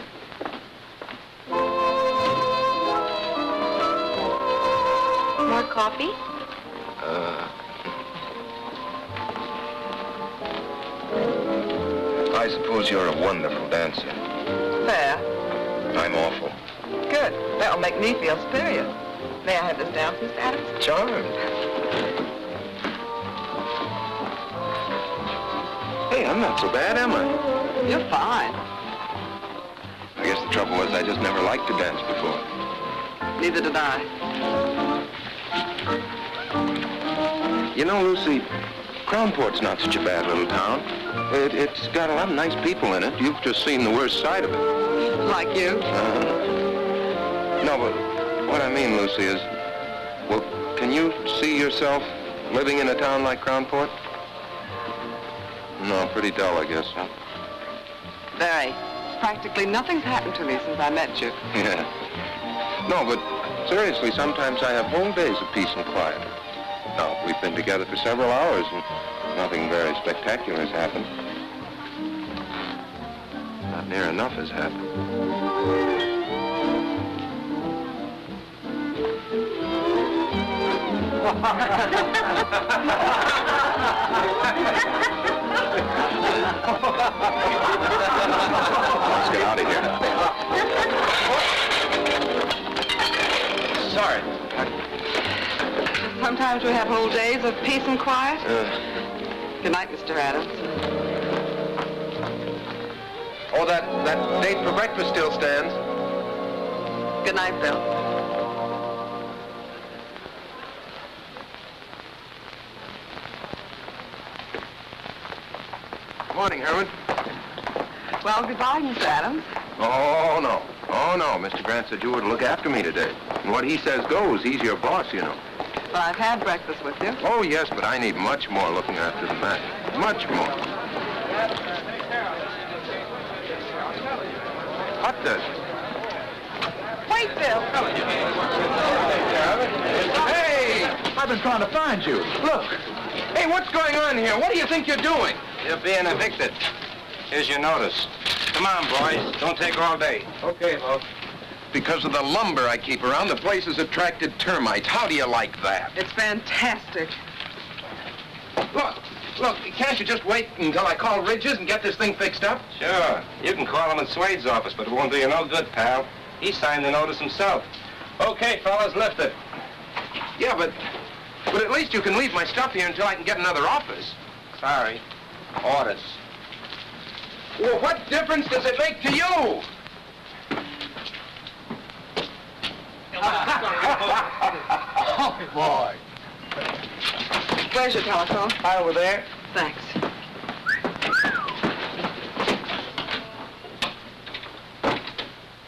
More coffee? I suppose you're a wonderful dancer. Fair. I'm awful. Good. That'll make me feel superior. May I have this down, Mr. Adams? Charmed. Hey, I'm not so bad, am I? You're fine. I guess the trouble was I just never liked to dance before. Neither did I. You know, Lucy, Crownport's not such a bad little town. It's got a lot of nice people in it. You've just seen the worst side of it. Like you? No, but what I mean, Lucy, is, well, can you see yourself living in a town like Crownport? No, pretty dull, I guess, huh? Very. Practically nothing's happened to me since I met you. Yeah. No, but seriously, sometimes I have whole days of peace and quiet. Now, we've been together for several hours and nothing very spectacular has happened. Not near enough has happened. Let's get out of here. Sorry. Sometimes we have whole days of peace and quiet. Good night, Mr. Adams. Oh, that date for breakfast still stands. Good night, Bill. Morning, Herman. Well, goodbye, Mr. Adams. Oh, no. Oh, no. Mr. Grant said you were to look after me today. And what he says goes. He's your boss, you know. Well, I've had breakfast with you. Oh, yes, but I need much more looking after than that. Much more. What the? Wait, Bill. Hey! I've been trying to find you. Look. Hey, what's going on here? What do you think you're doing? You're being evicted. Here's your notice. Come on, boys. Don't take all day. Okay, Bob. Because of the lumber I keep around, the place has attracted termites. How do you like that? It's fantastic. Look, can't you just wait until I call Ridges and get this thing fixed up? Sure. You can call him in Swade's office, but it won't do you no good, pal. He signed the notice himself. Okay, fellas, lift it. Yeah, but at least you can leave my stuff here until I can get another office. Sorry. Orders. Well, what difference does it make to you? Oh, boy. Where's your telephone? Over there. Thanks.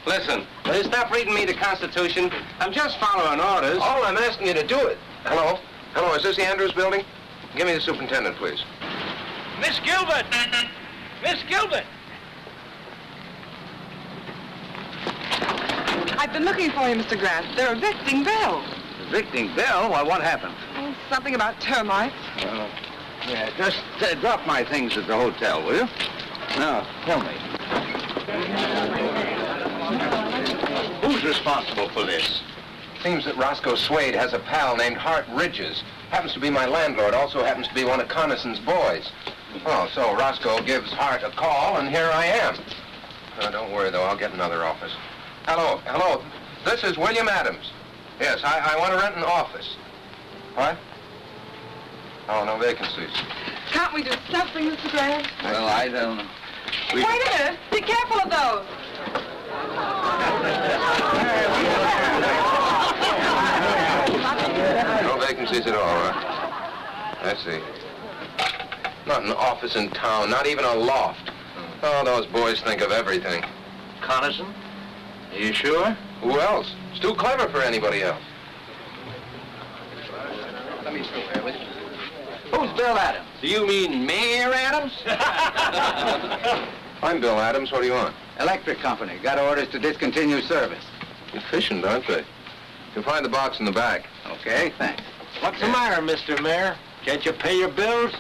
Listen, will you stop reading me the Constitution? I'm just following orders. All I'm asking you to do it. Hello? Hello, is this the Andrews building? Give me the superintendent, please. Miss Gilbert! Miss Gilbert! I've been looking for you, Mr. Grant. They're evicting Bill. Evicting Bill? Why, what happened? Oh, something about termites. Yeah, just drop my things at the hotel, will you? Now, tell me. Who's responsible for this? Seems that Roscoe Swade has a pal named Hart Ridges. Happens to be my landlord, also happens to be one of Connison's boys. Oh, so Roscoe gives Hart a call, and here I am. Don't worry, though. I'll get another office. Hello. This is William Adams. Yes, I want to rent an office. What? Oh, no vacancies. Can't we do something, Mr. Grant? Well, I don't know. Wait a minute. Be careful of those. No vacancies at all, huh? I see. Not an office in town, not even a loft. Oh, those boys think of everything. Coniston? Are you sure? Who else? It's too clever for anybody else. Let me through here with you. Who's Bill Adams? Do you mean Mayor Adams? I'm Bill Adams. What do you want? Electric company. Got orders to discontinue service. Efficient, aren't they? You'll find the box in the back. Okay, thanks. What's the matter, Mr. Mayor? Can't you pay your bills?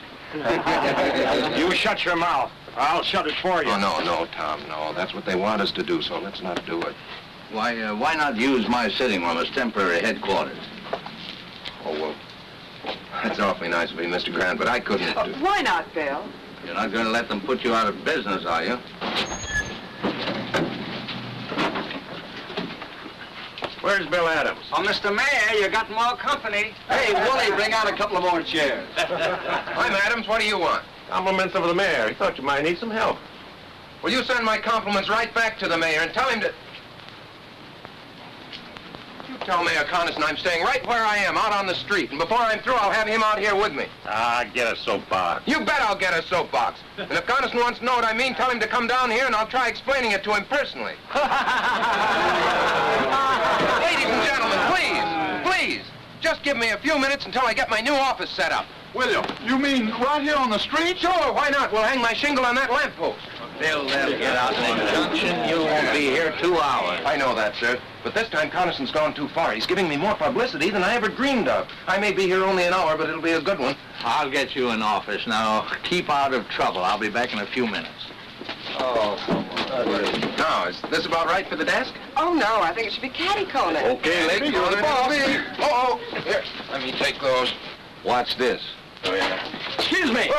You shut your mouth. I'll shut it for you. Oh, no, Tom, no. That's what they want us to do, so let's not do it. Why not use my sitting room as temporary headquarters? Oh, well, that's awfully nice of you, Mr. Grant, but I couldn't do... Why not, Bill? You're not going to let them put you out of business, are you? Where's Bill Adams? Oh, Mr. Mayor, you got more company. Hey, Wooly, bring out a couple of more chairs. I'm Adams. What do you want? Compliments of the mayor. He thought you might need some help. Will you send my compliments right back to the mayor and tell him to... You tell Mayor Coniston I'm staying right where I am, out on the street. And before I'm through, I'll have him out here with me. Get a soapbox. You bet I'll get a soapbox. And if Coniston wants to know what I mean, tell him to come down here and I'll try explaining it to him personally. Ladies and gentlemen, please, just give me a few minutes until I get my new office set up. William, you mean right here on the street? Sure, why not? We'll hang my shingle on that lamppost. Bill, they'll get out in the junction. You won't be here 2 hours. I know that, sir. But this time Coniston's gone too far. He's giving me more publicity than I ever dreamed of. I may be here only an hour, but it'll be a good one. I'll get you an office. Now, keep out of trouble. I'll be back in a few minutes. Oh, now, is this about right for the desk? Oh, no. I think it should be catty-corner. Okay, ladies, on the ball. Oh, here, let me take those. Watch this. Oh, yeah. Excuse me.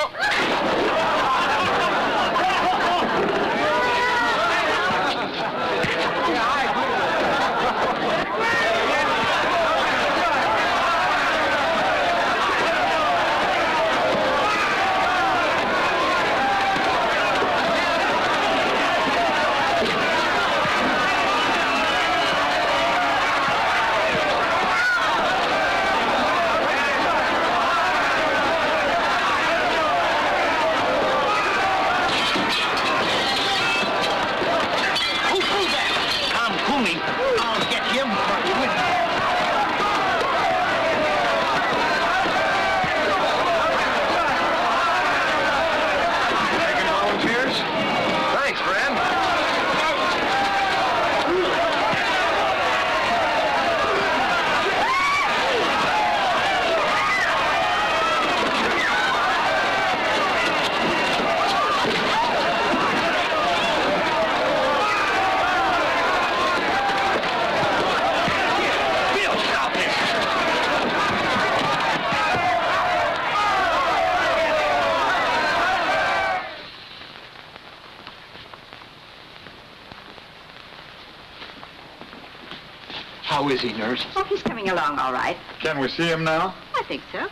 How is he, nurse? Oh, he's coming along all right. Can we see him now? I think so.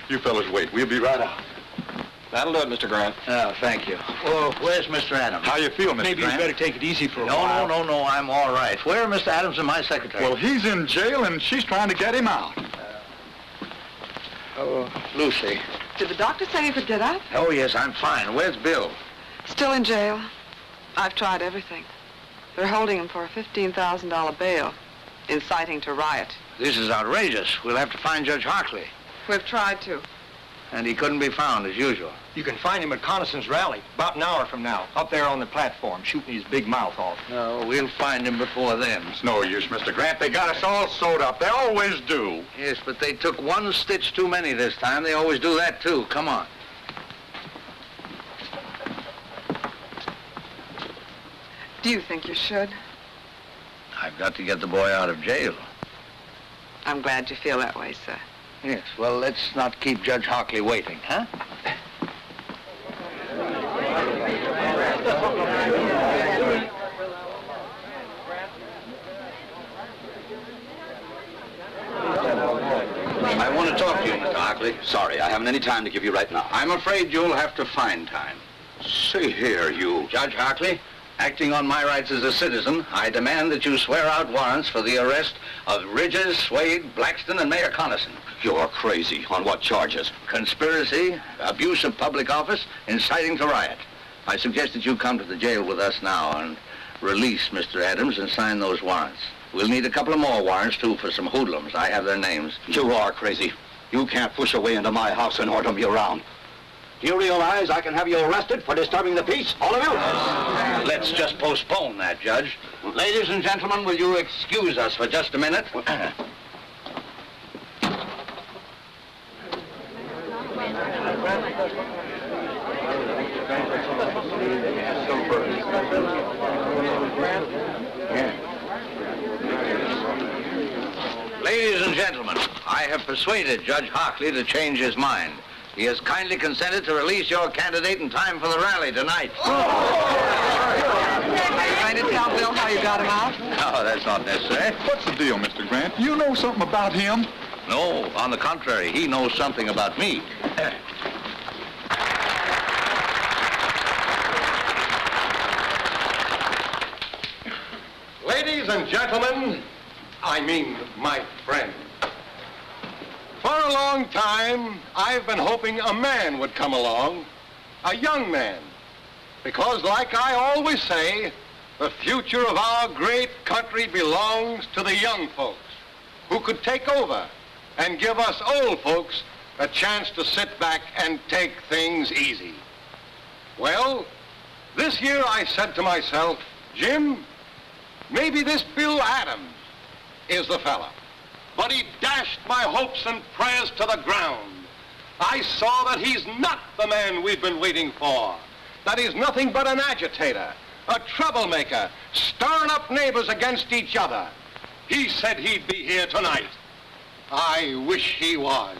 You fellas wait. We'll be right out. That'll do it, Mr. Grant. Oh, thank you. Well, where's Mr. Adams? How you feel, Mr. Maybe Grant? you better take it easy for a while. No, I'm all right. Where are Mr. Adams and my secretary? Well, he's in jail, and she's trying to get him out. Lucy. Did the doctor say you could get up? Oh, yes, I'm fine. Where's Bill? Still in jail. I've tried everything. They're holding him for a $15,000 bail, inciting to riot. This is outrageous. We'll have to find Judge Harkley. We've tried to. And he couldn't be found, as usual. You can find him at Coniston's rally, about an hour from now, up there on the platform, shooting his big mouth off. No, we'll find him before then. It's no use, Mr. Grant. They got us all sewed up. They always do. Yes, but they took one stitch too many this time. They always do that, too. Come on. Do you think you should? I've got to get the boy out of jail. I'm glad you feel that way, sir. Yes, well, let's not keep Judge Harkley waiting, huh? to talk to you, Mr. Hockley. Sorry, I haven't any time to give you right now. I'm afraid you'll have to find time. See here, you... Judge Hockley, acting on my rights as a citizen, I demand that you swear out warrants for the arrest of Ridges, Swade, Blackston, and Mayor Connison. You're crazy. On what charges? Conspiracy, abuse of public office, inciting to riot. I suggest that you come to the jail with us now and release Mr. Adams and sign those warrants. We'll need a couple of more warrants, too, for some hoodlums. I have their names. You are crazy. You can't push a way into my house and order me around. Do you realize I can have you arrested for disturbing the peace, all of you? Let's just postpone that, Judge. Ladies and gentlemen, will you excuse us for just a minute? Ladies and gentlemen, I have persuaded Judge Hockley to change his mind. He has kindly consented to release your candidate in time for the rally tonight. Trying to tell Bill how you got him out? No, that's not necessary. What's the deal, Mr. Grant? You know something about him? No, on the contrary, he knows something about me. Ladies and gentlemen, I mean my friend. For a long time, I've been hoping a man would come along, a young man. Because like I always say, the future of our great country belongs to the young folks who could take over and give us old folks a chance to sit back and take things easy. Well, this year I said to myself, Jim, maybe this Bill Adams is the fella. But he dashed my hopes and prayers to the ground. I saw that he's not the man we've been waiting for. That he's nothing but an agitator, a troublemaker, stirring up neighbors against each other. He said he'd be here tonight. I wish he was.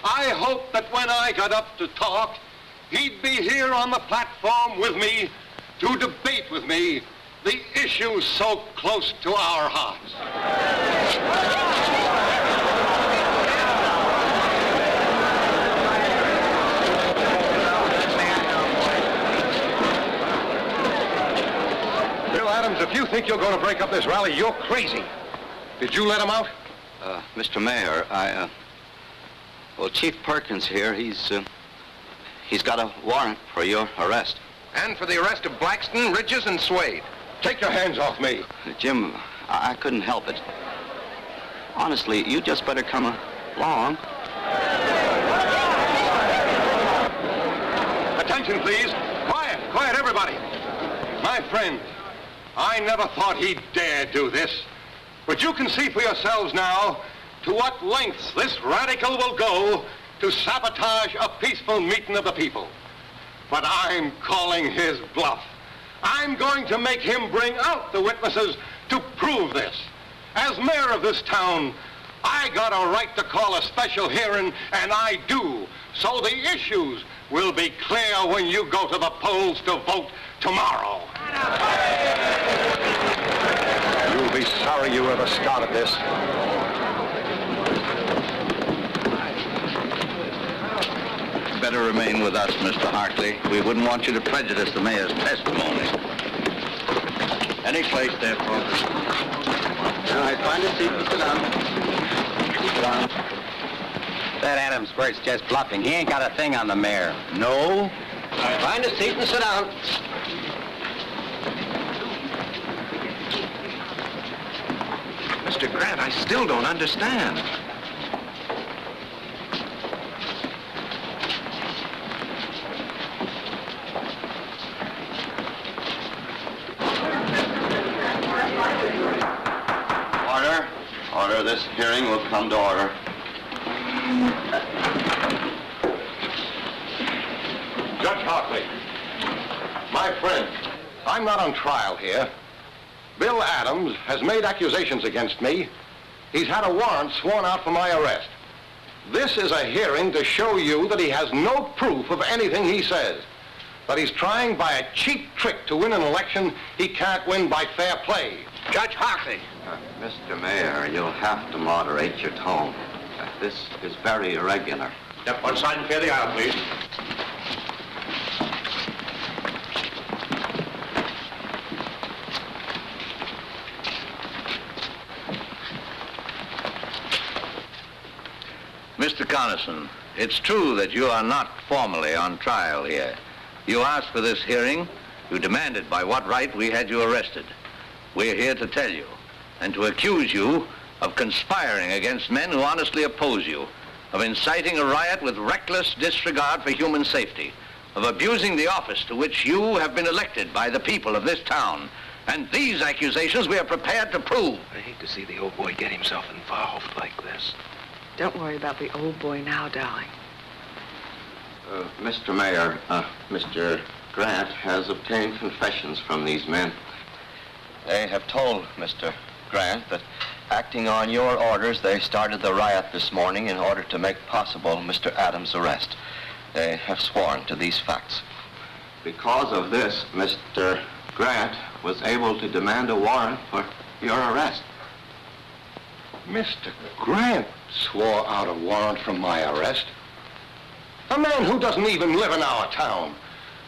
I hoped that when I got up to talk, he'd be here on the platform with me to debate with me the issues so close to our hearts. Bill Adams, if you think you're going to break up this rally, you're crazy. Did you let him out? Mr. Mayor, well, Chief Perkins here, he's got a warrant for your arrest. And for the arrest of Blackston, Ridges, and Swade. Take your hands off me. Jim, I couldn't help it. Honestly, you just better come along. Attention, please. Quiet, quiet, everybody. My friend, I never thought he'd dare do this. But you can see for yourselves now to what lengths this radical will go to sabotage a peaceful meeting of the people. But I'm calling his bluff. I'm going to make him bring out the witnesses to prove this. As mayor of this town, I got a right to call a special hearing, and I do. So the issues will be clear when you go to the polls to vote tomorrow. You'll be sorry you ever started this. Better remain with us, Mr. Hartley. We wouldn't want you to prejudice the mayor's testimony. Any place there, folks. All right, find a seat and sit down. Sit down. That Adams squirt's just bluffing. He ain't got a thing on the mayor. No? Find a seat and sit down. Mr. Grant, I still don't understand. Order. This hearing will come to order. Judge Hockley, my friend, I'm not on trial here. Bill Adams has made accusations against me. He's had a warrant sworn out for my arrest. This is a hearing to show you that he has no proof of anything he says. That he's trying by a cheap trick to win an election he can't win by fair play. Judge Hockley. Mr. Mayor, you'll have to moderate your tone. This is very irregular. Step one side and clear the aisle, please. Mr. Coniston, it's true that you are not formally on trial here. You asked for this hearing. You demanded by what right we had you arrested. We're here to tell you and to accuse you of conspiring against men who honestly oppose you, of inciting a riot with reckless disregard for human safety, of abusing the office to which you have been elected by the people of this town. And these accusations we are prepared to prove. I hate to see the old boy get himself involved like this. Don't worry about the old boy now, darling. Mr. Mayor, Mr. Grant has obtained confessions from these men. They have told Mr. Grant that acting on your orders, they started the riot this morning in order to make possible Mr. Adams' arrest. They have sworn to these facts. Because of this, Mr. Grant was able to demand a warrant for your arrest. Mr. Grant swore out a warrant from my arrest. A man who doesn't even live in our town.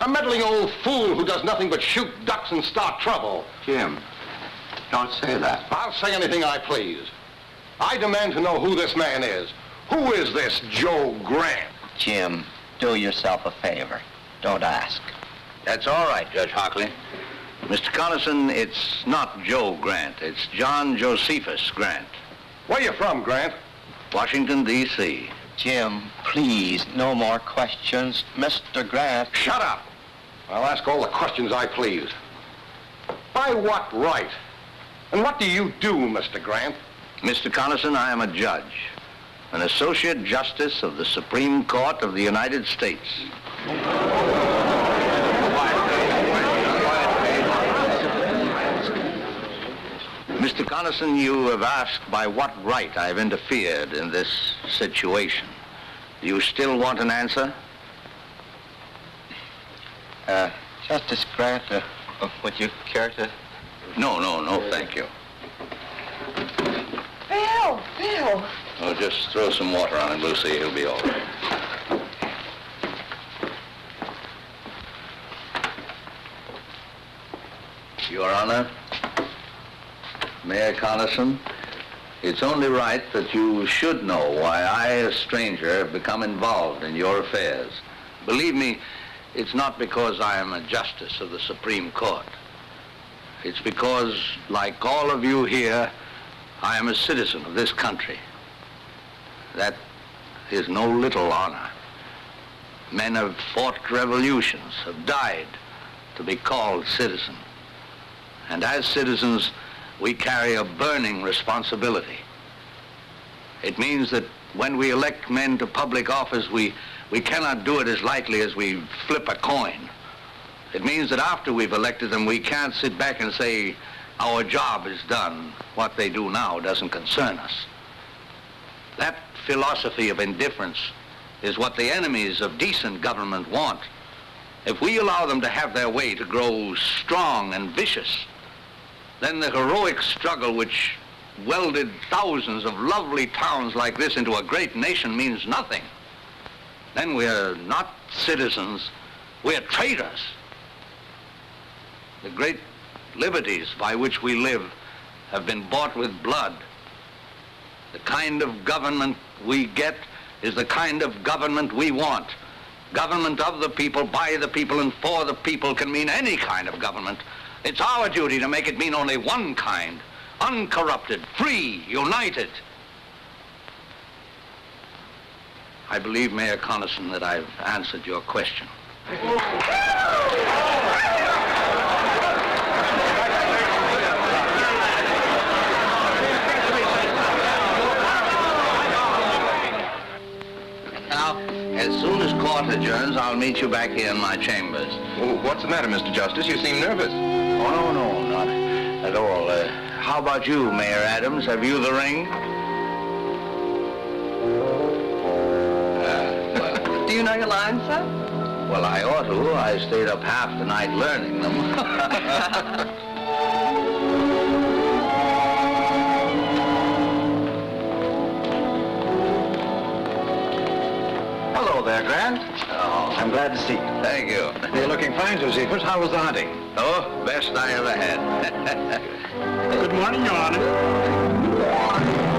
A meddling old fool who does nothing but shoot ducks and start trouble. Jim, don't say that. I'll say anything I please. I demand to know who this man is. Who is this Joe Grant? Jim, do yourself a favor. Don't ask. That's all right, Judge Hockley. Mr. Coniston, it's not Joe Grant. It's John Josephus Grant. Where you from, Grant? Washington, D.C. Jim, please, no more questions. Mr. Grant... Shut up! I'll ask all the questions I please. By what right? And what do you do, Mr. Grant? Mr. Coniston, I am a judge, an associate justice of the Supreme Court of the United States. Mr. Coniston, you have asked by what right I've interfered in this situation. Do you still want an answer? Justice Grant, would you care to... No, thank you. Bill! Oh, just throw some water on him, Lucy. He'll be all right. Your Honor, Mayor Coniston, it's only right that you should know why I, a stranger, have become involved in your affairs. Believe me, it's not because I am a justice of the Supreme Court. It's because, like all of you here, I am a citizen of this country. That is no little honor. Men have fought revolutions, have died to be called citizen. And as citizens, we carry a burning responsibility. It means that when we elect men to public office, we cannot do it as lightly as we flip a coin. It means that after we've elected them, we can't sit back and say, our job is done. What they do now doesn't concern us. That philosophy of indifference is what the enemies of decent government want. If we allow them to have their way, to grow strong and vicious, then the heroic struggle which welded thousands of lovely towns like this into a great nation means nothing. Then we're not citizens, we're traitors. The great liberties by which we live have been bought with blood. The kind of government we get is the kind of government we want. Government of the people, by the people, and for the people can mean any kind of government. It's our duty to make it mean only one kind, uncorrupted, free, united. I believe, Mayor Coniston, that I've answered your question. Now, as soon as court adjourns, I'll meet you back here in my chambers. Oh, what's the matter, Mr. Justice? You seem nervous. Oh, no, not at all. How about you, Mayor Adams? Have you the ring? Do you know your lines, sir? Well, I ought to. I stayed up half the night learning them. there, Grant. Oh, I'm glad to see you. thank you. You're looking fine, Josephus. How was the hunting? Oh, best I ever had. Good morning, Your Honor.